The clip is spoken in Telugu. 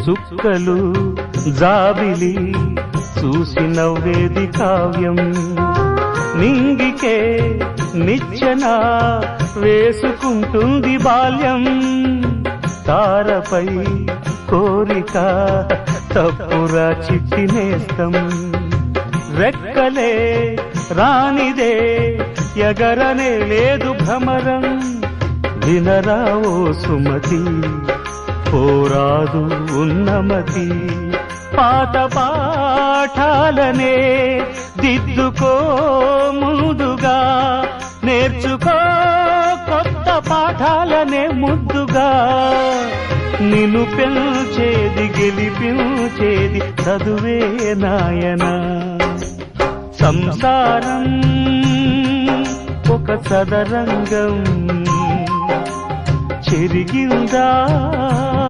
చుక్కలు జాబిలి చూసి నవ్వేది కావ్యం నింగికే నిచ్చెన వేసుకుంటుంది బాల్యం తారపై కోరిక తప్పురా చిట్టినేస్తం రెక్కలే రానిదే ఎగరనే లేదు భ్రమరం వినరా ఓ సుమతి పోరాదు ఉన్నమతి పాత పాఠాలనే దిద్దుకో ముందుగా నేర్చుకో కొత్త పాఠాలనే ముద్దుగా నిన్ను పెంచేది గెలిపించేది చదువే నాయనా సంసారం ఒక చదరంగం చెరిగిందా